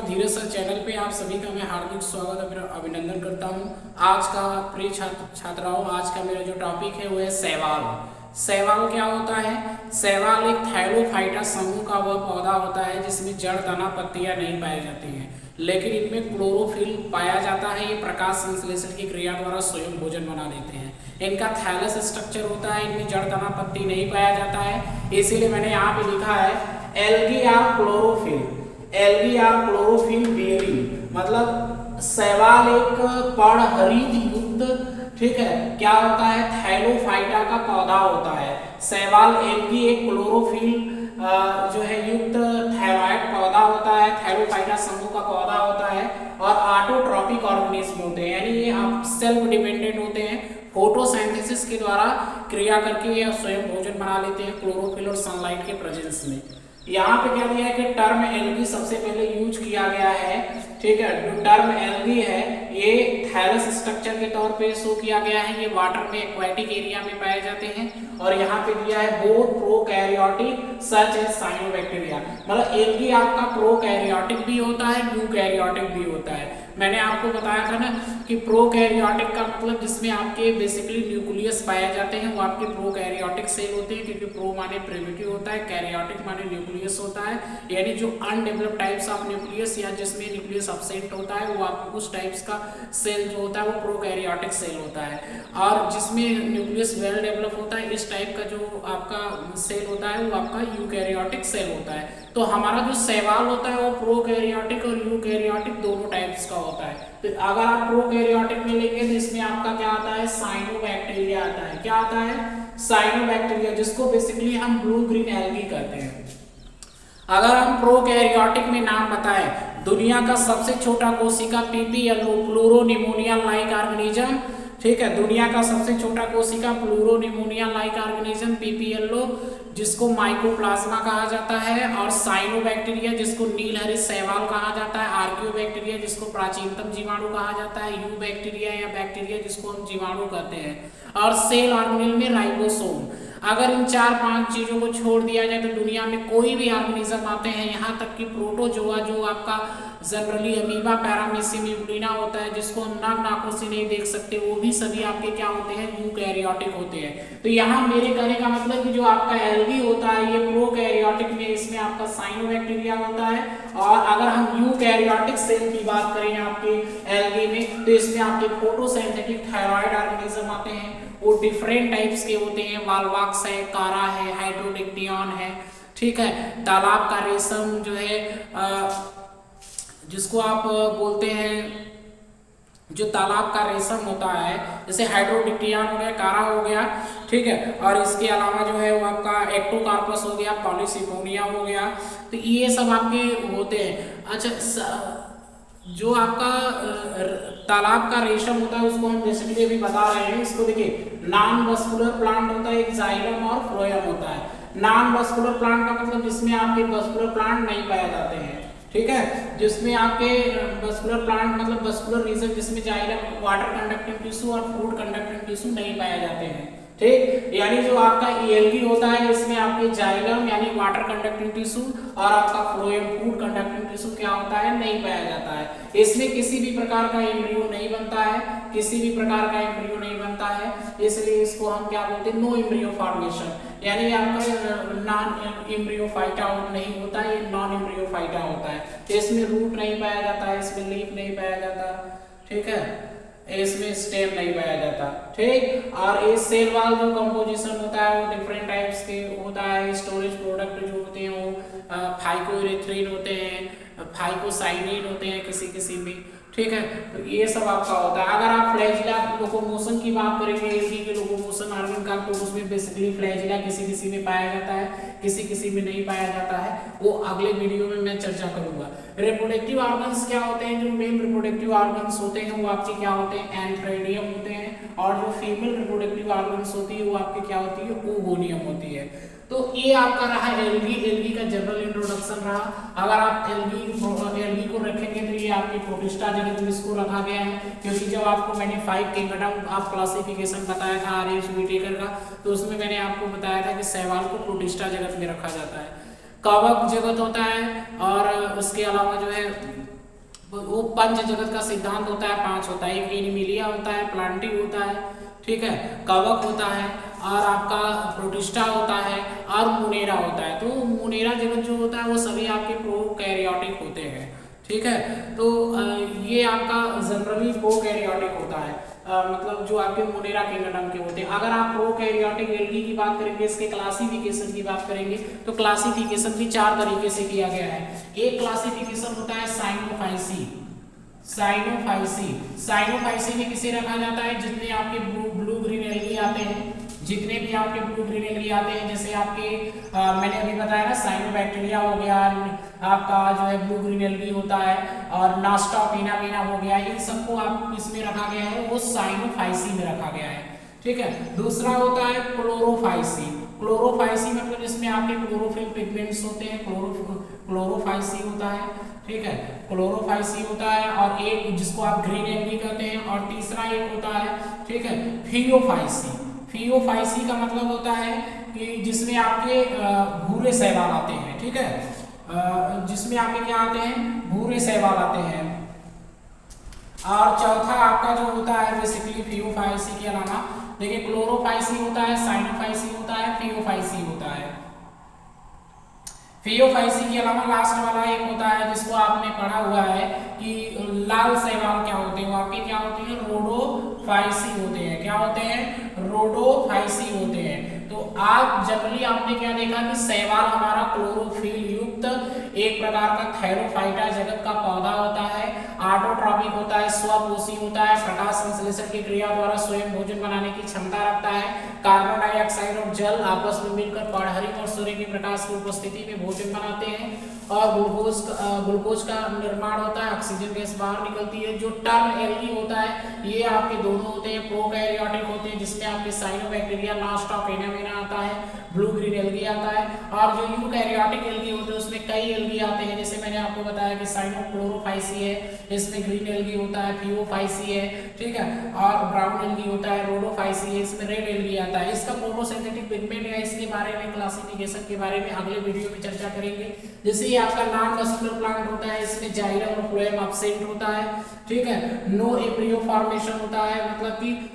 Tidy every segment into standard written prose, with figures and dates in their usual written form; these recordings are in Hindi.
धीरज सर चैनल पे आप सभी का मैं हार्दिक स्वागत अभिनंदन करता हूं। आज का प्रिय छात्राओं, आज का मेरा जो टॉपिक है वो है शैवाल। शैवाल क्या होता है? शैवाल एक थाइलोफाइटा समूह का वह पौधा होता है जिसमें जड़, तना, पत्तियां नहीं पाई जाती हैं, लेकिन इनमें क्लोरोफिल पाया जाता है। ये प्रकाश संश्लेषण की क्रिया द्वारा स्वयं भोजन बना देते हैं। इनका थैलस स्ट्रक्चर होता है, इनमें जड़, तना, पत्ती नहीं पाया जाता है, इसीलिए मैंने यहाँ पे लिखा है algae are chlorophyll. Algae are chlorophyll bearing, मतलब शैवाल एक पर्णहरित युक्त, ठीक है, क्या होता है, थैलोफाइटा का पौधा होता है। शैवाल एल्गी एक क्लोरोफिल जो है युक्त थायराइड पौधा होता है, थैलोफाइटा समूह का पौधा होता है और ऑटोट्रॉपिक ऑर्गेनिज्म होते हैं, यानी ये आप सेल्फ डिपेंडेंट होते हैं। फोटोसिंथेसिस के द्वारा क्रिया करके ये स्वयं भोजन बना लेते हैं क्लोरोफिल और सनलाइट के प्रेजेंस में। यहाँ पे क्या दिया है कि टर्म एल्गी सबसे पहले यूज किया गया है, ठीक है। जो टर्म एल्गी है ये थैलस स्ट्रक्चर के तौर पे शो किया गया है। ये वाटर में एक्वाटिक एरिया में पाए जाते हैं और यहाँ पे दिया है both prokaryotic such as cyanobacteria, मतलब एल्गी आपका प्रोकैरियोटिक भी होता है, यूकैरियोटिक भी होता है। मैंने आपको बताया था ना कि प्रोकैरियोटिक का मतलब जिसमें आपके बेसिकली न्यूक्लियस पाए जाते हैं वो आपके प्रोकैरियोटिक सेल होते हैं, क्योंकि प्रो माने प्रिमिटिव होता है, कैरियोटिक माने न्यूक्लियस होता है, यानी जो अनडेवलप्ड टाइप्स ऑफ न्यूक्लियस या जिसमें न्यूक्लियस अब्सेंट होता है वो आपको उस टाइप्स का सेल जो होता है वो प्रोकैरियोटिक सेल होता है। और जिसमें न्यूक्लियस वेल डेवलप होता है इस टाइप का जो आपका सेल होता है वो आपका यूकैरियोटिक सेल होता है। तो हमारा जो शैवाल होता है वो प्रोकैरियोटिक और यूकैरियोटिक दोनों टाइप्स का होता है। तो अगर आप प्रोकैरियोटिक में लेंगे तो इसमें आपका क्या आता है, साइनोबैक्टीरिया आता है। क्या आता है? साइनोबैक्टीरिया, जिसको बेसिकली हम ब्लू ग्रीन एल्गी कहते हैं। अगर हम प्रोकैरियोटिक में नाम बताएं, दुनिया का सबसे छोटा कोशिका पीपीएलओ, प्लूरोनिमोनिया लाइक ऑर्गेनिज्म, ठीक है, दुनिया का सबसे छोटा कोशिका प्लूरोनिमोनिया लाइक ऑर्गेनिज्म पीपीएलओ, जिसको माइकोप्लाज्मा कहा जाता है, और साइनोबैक्टीरिया जिसको नीलहरित शैवाल कहा जाता है, आर्कियोबैक्टीरिया जिसको प्राचीनतम जीवाणु कहा जाता है, यू बैक्टीरिया या बैक्टीरिया जिसको हम जीवाणु कहते हैं, और सेल ऑर्गेनेल में राइबोसोम। अगर इन 4-5 चीजों को छोड़ दिया जाए तो दुनिया में कोई भी ऑर्गेनिज्म आते हैं, यहाँ तक कि प्रोटोजोआ जो आपका जनरली अमीबा पैरामीशियम यूग्लिना होता है जिसको हम नग्न आंखों से नहीं देख सकते, वो भी सभी आपके क्या होते हैं, यूकैरियोटिक होते हैं। तो यहाँ मेरे कहने का मतलब कि जो आपका एल्गी होता है ये प्रोकैरियोटिक में, इसमें आपका साइनोबैक्टीरिया होता है। और अगर हम यूकैरियोटिक सेल की बात करें आपके एल्गी में तो इसमें आपके फोटोसिंथेटिक थायराइड ऑर्गेनिज्म आते हैं। वो डिफरेंट टाइप्स के होते हैं, वाल्वाक्स है, कारा है, हाइड्रोडिक्टियन है, ठीक है। तालाब का रेशम जो है जिसको आप बोलते हैं, जो तालाब का रेशम होता है, जैसे हाइड्रोडिक्टियन हो गया, कारा हो गया, ठीक है। और इसके अलावा जो है वो आपका एक्टोकार्पस हो गया, पॉलीसिफोनिया हो गया, तो ये सब आपके होते हैं। अच्छा, जो आपका तालाब का रेशम होता है उसको हम बेसिकली अभी बता रहे हैं। इसको देखिए, नॉन वस्कुलर प्लांट होता है, एक जाइलम और फ्लोएम होता है। नॉन वस्कुलर प्लांट का मतलब जिसमें आपके वस्कुलर प्लांट नहीं पाए जाते हैं, ठीक है, जिसमें आपके वस्कुलर प्लांट मतलब वस्कुलर रीजन जिसमें जाइलम, वाटर कंडक्टिंग टिश्यू और फूड कंडक्टिंग टिश्यू नहीं पाए जाते हैं, ठीक। यानी जो आपका एल्गी होता है इसमें आपके जाइलम यानी वाटर कंडक्टिंग टिश्यू और आपका फ्लोएम फूड कंडक्टिंग टिश्यू क्या होता है, नहीं पाया जाता है। इसमें किसी भी प्रकार का एम्ब्रियो नहीं बनता है, किसी भी प्रकार का एम्ब्रियो नहीं बनता है, इसलिए इसको हम क्या बोलते हैं, नो एम्ब्रियो फॉर्मेशन, यानी आपका नॉन एम्ब्रियोफाइटा नहीं होता है, ये नॉन एम्ब्रियोफाइटा होता है। इसमें रूट नहीं पाया जाता है, इसमें लीफ नहीं पाया जाता, ठीक है, इसमें स्टेम नहीं पाया जाता, ठीक। और इस सेल वाल जो कंपोजिशन होता है वो डिफरेंट टाइप्स के होता है। स्टोरेज प्रोडक्ट जो होते हैं वो फाइकोइरेथ्रिन होते हैं, फाइकोसाइनिन होते हैं किसी में, ठीक है। तो ये सब आपका होता है। अगर आप फ्लैजिला लोकोमोशन की बात करेंगे, एल्गी के लोकोमोशन ऑर्गन का, तो उसमें बेसिकली फ्लैजिला किसी में पाया जाता है, किसी में नहीं पाया जाता है, वो अगले वीडियो में मैं चर्चा करूंगा। रिप्रोडक्टिव ऑर्गन्स क्या होते हैं? जो मेल रिप्रोडक्टिव ऑर्गन्स होते हैं वो आपके क्या होते हैं, एंथ्रेडियम होते हैं, और जो फीमेल रिप्रोडक्टिव ऑर्गन्स होती है वो आपके क्या होती है, ओगोनियम होती है। तो ये आपका रहा एल्गी का जनरल इंट्रोडक्शन रहा। अगर आप एल्गी को रखेंगे तो ये आपकी प्रोटिस्टा जगत में इसको रखा गया है, क्योंकि जब आपको मैंने 5 किंगडम ऑफ क्लासिफिकेशन बताया था आर्यस व्हिटेकर का, तो उसमें मैंने आपको बताया था कि शैवाल को प्रोटिस्टा जगत में रखा जाता है। कवक जगत होता है, और उसके अलावा जो है वो पंच जगत का सिद्धांत होता है, 5 होता है। एक एनिमिलिया होता है, प्लांटिव होता है, ठीक है, कवक होता है, और आपका प्रोटिस्टा होता है, और मुनेरा होता है। तो मुनेरा जगत जो होता है वो सभी आपके प्रोकैरियोटिक होते हैं, ठीक है। तो ये आपका जनरली प्रोकैरियोटिक होता है, मतलब जो आपके मुनेरा किंगडम के होते हैं। अगर आप प्रोकैरियोटिक एल्गी की बात करेंगे, इसके क्लासिफिकेशन की बात करेंगे, तो क्लासिफिकेशन भी 4 तरीके से किया गया है। एक क्लासिफिकेशन होता है साइनोफाइसी। साइनोफाइसी में किसे रखा जाता है? जितने आपके ब्लू ग्रीन एल्गी आते हैं, जितने भी आपके ब्लू ग्रीन एल्गी आते हैं, जैसे आपके मैंने अभी बताया ना, साइनोबैक्टीरिया हो गया, आपका जो है ब्लू ग्रीन एल्गी होता है, और नास्टापिना हो गया, इन सबको आप इसमें रखा गया है, वो साइनोफाइसी में रखा गया है, ठीक है। दूसरा होता है क्लोरोफाइसी। क्लोरोफाइसी मतलब इसमें आपके क्लोरोफिल पिगमेंट्स होते हैं, क्लोरोफाइसी होता है, ठीक है, क्लोरोफाइसी होता है। और एक जिसको आप ग्रीन एल्गी कहते हैं, और तीसरा एक होता है, ठीक है, फियोफाइसी। फियोफाइसी का मतलब होता है कि जिसमें आपके भूरे शैवाल आते हैं, ठीक है, जिसमें आपके क्या आते हैं? भूरे शैवाल आते हैं। और चौथा आपका जो होता है बेसिकली फियोफाइसी के अलावा, देखिए क्लोरोफाइसी होता है, साइनोफाइसी होता है, फियोफाइसी होता है। फियोफाइसी के अलावा लास्ट वाला एक होता है जिसको आपने पढ़ा हुआ है कि लाल शैवाल क्या होते हैं, वो आपके क्या होते हैं? रोडोफाइसी होते हैं। क्या होते हैं? रोडोफाइसी होते हैं। तो आप जनरली आपने क्या देखा कि शैवाल हमारा क्लोरोफिल युक्त एक प्रकार का थैलोफाइटा जगत का पौधा होता है, ऑटोट्रॉपिक होता है, स्वपोषी होता है, प्रकाश संश्लेषण की क्रिया द्वारा स्वयं भोजन बनाने की क्षमता रखता है, कार्बन डाइऑक्साइड और जल आपस में मिलकर पराबैंगनी और सूर्य के प्रकाश की उपस्थिति में भोजन बनाते हैं, और ग्लूकोज का निर्माण होता है, ऑक्सीजन गैस बाहर निकलती है। जो टर्म एल्गी होता है ये आपके दोनों होते हैं, प्रोकैरियोटिक होते हैं, जिसमें आपके साइनोबैक्टीरिया, नास्टापिना आता है, ब्लू ग्रीन एल्गी आता है, और जो यूकैरियोटिक एल्गी होते हैं उसमें कई एल्गी आते हैं, जैसे मैंने आपको बताया कि साइनोक्लोरोफाइसी है, इसमें ग्रीन एल्गी होता है, फियोफाइसी है, ठीक है, और ब्राउन एल्गी होता है, रोडोफाइसी है, इसमें रेड एल्गी आता है। इसका फोटोसिंथेटिक पिगमेंट है, इसके बारे में क्लासिफिकेशन के बारे में अगले वीडियो में चर्चा करेंगे। जैसे ये आपका नॉन मस्कुलर प्लांट होता है, इसमें जाइलम और फ्लोएम एब्सेंट होता है, ठीक है, नो एम्ब्रियो फॉर्मेशन होता है, मतलब कि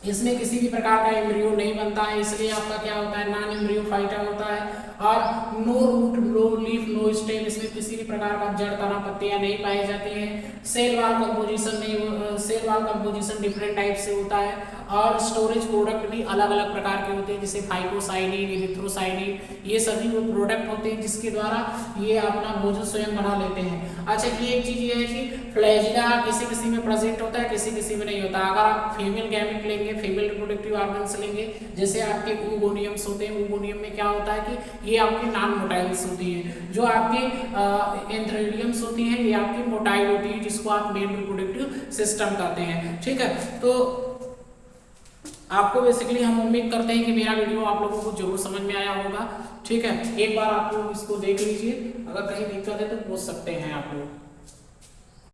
इसमें किसी भी प्रकार का एम्ब्रियो नहीं बनता है, इसलिए आपका क्या होता है? नॉन एम्ब्रियो फाइटा होता है। और no root, no leaf, no stem, इसमें किसी भी प्रकार का जड़, तना, पत्तियां नहीं पाई जाती हैं। सेल वॉल कंपोजिशन नहीं, cell wall composition different type से होता है, और स्टोरेज प्रोडक्ट भी अलग अलग प्रकार के होते हैं, जैसे फाइकोसाइनिन, इरिथ्रोसाइनिन, ये सभी वो प्रोडक्ट होते हैं जिसके द्वारा ये अपना भोजन स्वयं बना लेते हैं। अच्छा, ये एक चीज ये है कि फ्लैजिला किसी किसी में प्रेजेंट होता है, किसी किसी में नहीं होता। अगर आप फीमेल गैमेट लेंगे, फीमेल रिप्रोडक्टिव ऑर्गन्स लेंगे, जैसे आपके oogonia होते हैं, oogonia में क्या होता है कि ये आपकी नॉन मोटाइल्स होती हैं। जो आपकी एंथ्रेडियम्स होती हैं ये आपकी मोटाइल होती है, जिसको आप मेल रिप्रोडक्टिव सिस्टम कहते हैं, ठीक है। तो आपको बेसिकली हम उम्मीद करते हैं कि मेरा वीडियो आप लोगों को जरूर समझ में आया होगा, ठीक है। एक बार आप लोग इसको देख लीजिए, अगर कहीं दिक्कत है तो पूछ सकते हैं आप लोग।